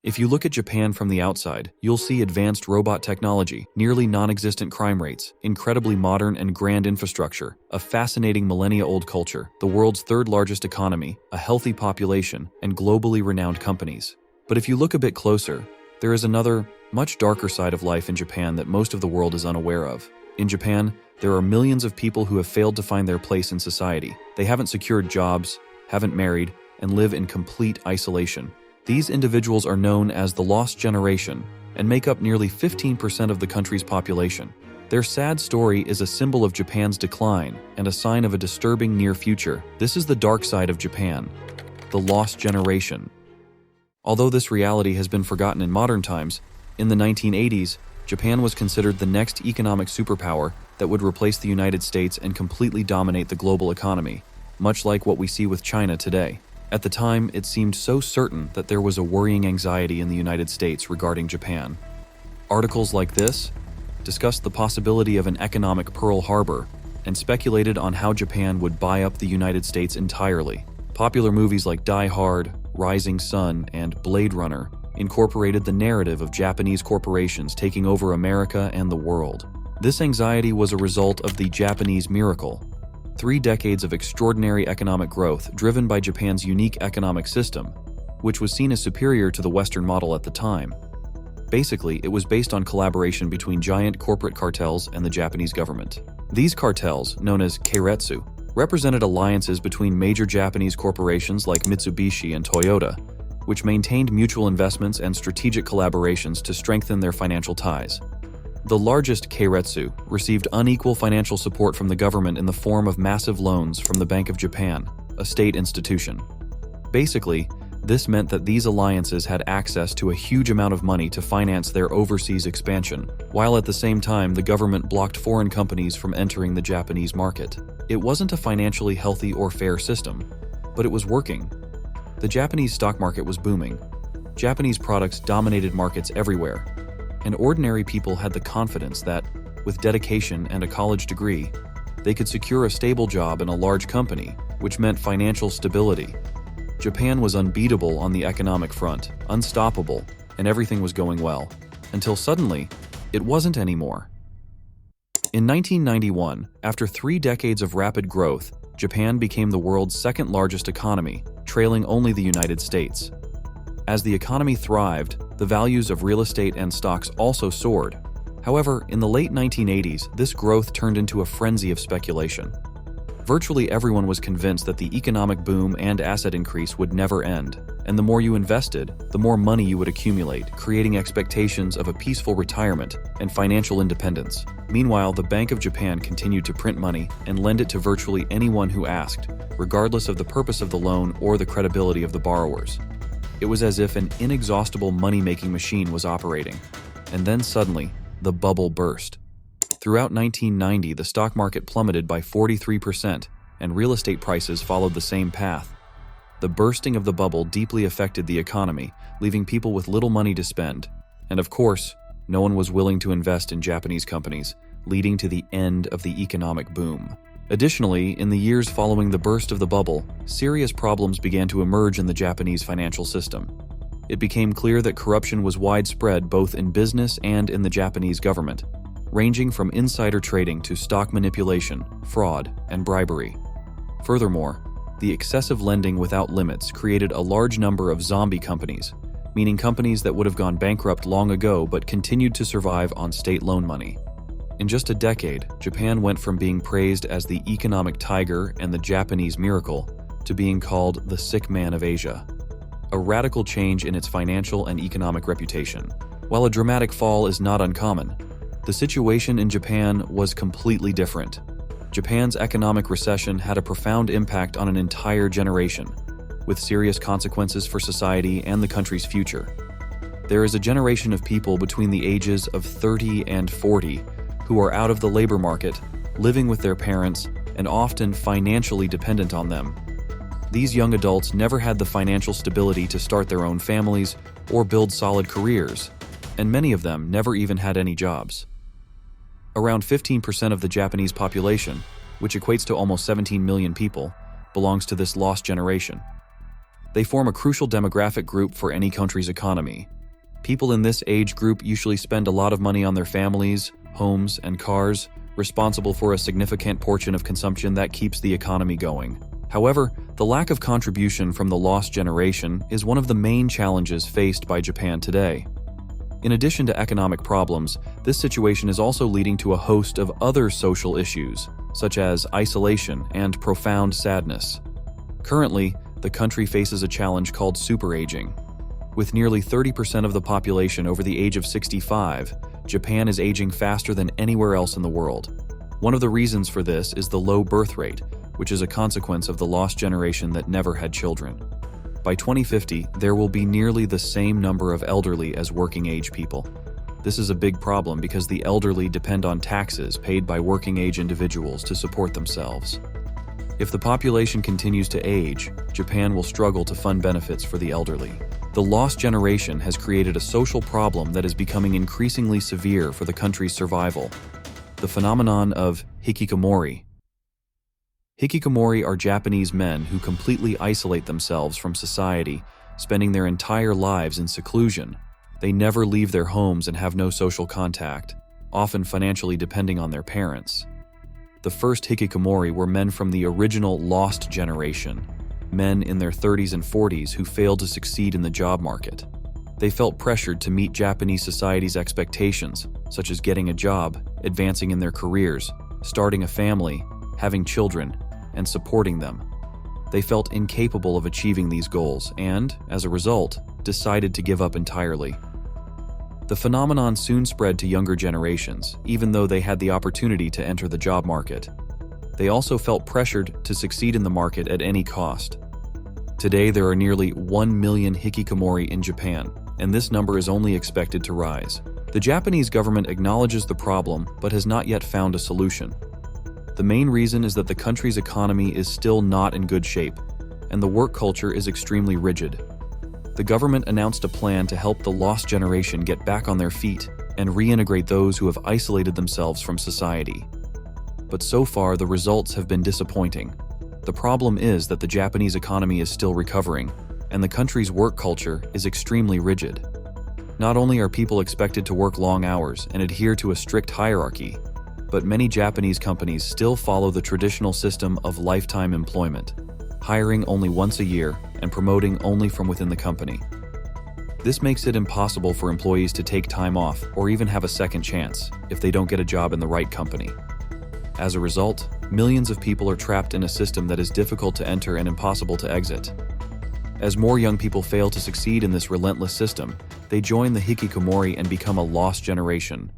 If you look at Japan from the outside, you'll see advanced robot technology, nearly non-existent crime rates, incredibly modern and grand infrastructure, a fascinating millennia-old culture, the world's third-largest economy, a healthy population, and globally renowned companies. But if you look a bit closer, there is another, much darker side of life in Japan that most of the world is unaware of. In Japan, there are millions of people who have failed to find their place in society. They haven't secured jobs, haven't married, and live in complete isolation. These individuals are known as the Lost Generation and make up nearly 15% of the country's population. Their sad story is a symbol of Japan's decline and a sign of a disturbing near future. This is the dark side of Japan, the Lost Generation. Although this reality has been forgotten in modern times, in the 1980s, Japan was considered the next economic superpower that would replace the United States and completely dominate the global economy, much like what we see with China today. At the time, it seemed so certain that there was a worrying anxiety in the United States regarding Japan. Articles like this discussed the possibility of an economic Pearl Harbor and speculated on how Japan would buy up the United States entirely. Popular movies like Die Hard, Rising Sun, and Blade Runner incorporated the narrative of Japanese corporations taking over America and the world. This anxiety was a result of the Japanese miracle. 3 decades of extraordinary economic growth driven by Japan's unique economic system, which was seen as superior to the Western model at the time. Basically, it was based on collaboration between giant corporate cartels and the Japanese government. These cartels, known as keiretsu, represented alliances between major Japanese corporations like Mitsubishi and Toyota, which maintained mutual investments and strategic collaborations to strengthen their financial ties. The largest keiretsu received unequal financial support from the government in the form of massive loans from the Bank of Japan, a state institution. Basically, this meant that these alliances had access to a huge amount of money to finance their overseas expansion, while at the same time the government blocked foreign companies from entering the Japanese market. It wasn't a financially healthy or fair system, but it was working. The Japanese stock market was booming. Japanese products dominated markets everywhere, and ordinary people had the confidence that, with dedication and a college degree, they could secure a stable job in a large company, which meant financial stability. Japan was unbeatable on the economic front, unstoppable, and everything was going well, until suddenly, it wasn't anymore. In 1991, after 3 decades of rapid growth, Japan became the world's second-largest economy, trailing only the United States. As the economy thrived, the values of real estate and stocks also soared. However, in the late 1980s, this growth turned into a frenzy of speculation. Virtually everyone was convinced that the economic boom and asset increase would never end, and the more you invested, the more money you would accumulate, creating expectations of a peaceful retirement and financial independence. Meanwhile, the Bank of Japan continued to print money and lend it to virtually anyone who asked, regardless of the purpose of the loan or the credibility of the borrowers. It was as if an inexhaustible money-making machine was operating. And then suddenly, the bubble burst. Throughout 1990, the stock market plummeted by 43%, and real estate prices followed the same path. The bursting of the bubble deeply affected the economy, leaving people with little money to spend. And of course, no one was willing to invest in Japanese companies, leading to the end of the economic boom. Additionally, in the years following the burst of the bubble, serious problems began to emerge in the Japanese financial system. It became clear that corruption was widespread both in business and in the Japanese government, ranging from insider trading to stock manipulation, fraud, and bribery. Furthermore, the excessive lending without limits created a large number of zombie companies, meaning companies that would have gone bankrupt long ago but continued to survive on state loan money. In just a decade, Japan went from being praised as the economic tiger and the Japanese miracle to being called the sick man of Asia. A radical change in its financial and economic reputation. While a dramatic fall is not uncommon, the situation in Japan was completely different. Japan's economic recession had a profound impact on an entire generation, with serious consequences for society and the country's future. There is a generation of people between the ages of 30 and 40 who are out of the labor market, living with their parents, and often financially dependent on them. These young adults never had the financial stability to start their own families or build solid careers, and many of them never even had any jobs. Around 15% of the Japanese population, which equates to almost 17 million people, belongs to this lost generation. They form a crucial demographic group for any country's economy. People in this age group usually spend a lot of money on their families, homes, and cars, responsible for a significant portion of consumption that keeps the economy going. However, the lack of contribution from the lost generation is one of the main challenges faced by Japan today. In addition to economic problems, this situation is also leading to a host of other social issues, such as isolation and profound sadness. Currently, the country faces a challenge called superaging. With nearly 30% of the population over the age of 65, Japan is aging faster than anywhere else in the world. One of the reasons for this is the low birth rate, which is a consequence of the lost generation that never had children. By 2050, there will be nearly the same number of elderly as working-age people. This is a big problem because the elderly depend on taxes paid by working-age individuals to support themselves. If the population continues to age, Japan will struggle to fund benefits for the elderly. The lost generation has created a social problem that is becoming increasingly severe for the country's survival: the phenomenon of hikikomori. Hikikomori are Japanese men who completely isolate themselves from society, spending their entire lives in seclusion. They never leave their homes and have no social contact, often financially depending on their parents. The first hikikomori were men from the original lost generation, men in their 30s and 40s who failed to succeed in the job market. They felt pressured to meet Japanese society's expectations, such as getting a job, advancing in their careers, starting a family, having children, and supporting them. They felt incapable of achieving these goals and, as a result, decided to give up entirely. The phenomenon soon spread to younger generations, even though they had the opportunity to enter the job market. They also felt pressured to succeed in the market at any cost. Today, there are nearly 1 million hikikomori in Japan, and this number is only expected to rise. The Japanese government acknowledges the problem but has not yet found a solution. The main reason is that the country's economy is still not in good shape, and the work culture is extremely rigid. The government announced a plan to help the lost generation get back on their feet and reintegrate those who have isolated themselves from society. But so far, the results have been disappointing. The problem is that the Japanese economy is still recovering, and the country's work culture is extremely rigid. Not only are people expected to work long hours and adhere to a strict hierarchy, but many Japanese companies still follow the traditional system of lifetime employment, hiring only once a year and promoting only from within the company. This makes it impossible for employees to take time off or even have a second chance if they don't get a job in the right company. As a result, millions of people are trapped in a system that is difficult to enter and impossible to exit. As more young people fail to succeed in this relentless system, they join the hikikomori and become a lost generation,